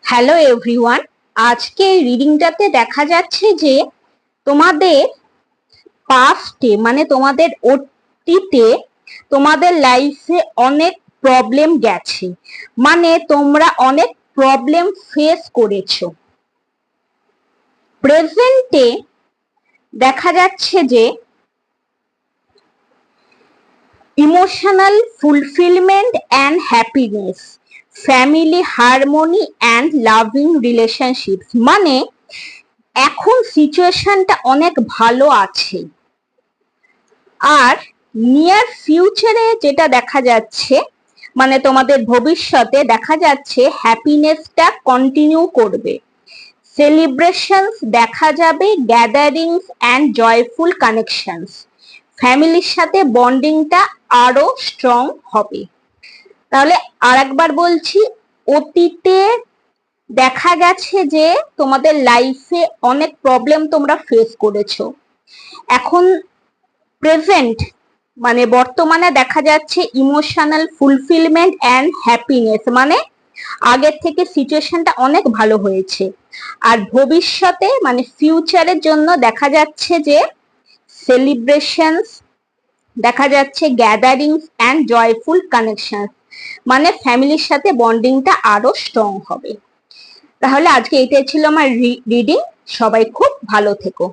Hello everyone, আজকে এই রিডিংটাতে দেখা যাচ্ছে যে তোমাদের পাস্টে মানে তোমাদের অতীতে তোমাদের লাইফে অনেক প্রবলেম গেছে, মানে তোমরা অনেক প্রবলেম ফেস করেছো। প্রেজেন্টে দেখা যাচ্ছে যে emotional fulfilment and happiness, family harmony and loving relationships, মানে এখন সিচুয়েশনটা অনেক ভালো আছে। আর নিয়ার ফিউচারে যেটা দেখা যাচ্ছে মানে তোমাদের ভবিষ্যতে দেখা যাচ্ছে হ্যাপিনেসটা কন্টিনিউ করবে, সেলিব্রেশনস দেখা যাবে, গ্যাদারিংস অ্যান্ড জয়ফুল কানেকশনস, ফ্যামিলির সাথে বন্ডিংটা আরো স্ট্রং হবে। তাহলে আরেকবার বলছি, অতীতে দেখা গেছে যে তোমাদের লাইফে অনেক প্রবলেম তোমরা ফেস করেছো। এখন প্রেজেন্ট মানে বর্তমানে দেখা যাচ্ছে ইমোশনাল ফুলফিলমেন্ট অ্যান্ড হ্যাপিনেস, মানে আগের থেকে সিচুয়েশনটা অনেক ভালো হয়েছে। আর ভবিষ্যতে মানে ফিউচারের জন্য দেখা যাচ্ছে যে সেলিব্রেশনস দেখা যাচ্ছে, গ্যাদারিংস অ্যান্ড জয়ফুল কানেকশন, মানে ফ্যামিলির সাথে বন্ডিংটা আরো স্ট্রং হবে। তাহলে আজকে এটাই ছিল আমার রিডিং। সবাই খুব ভালো থেকো।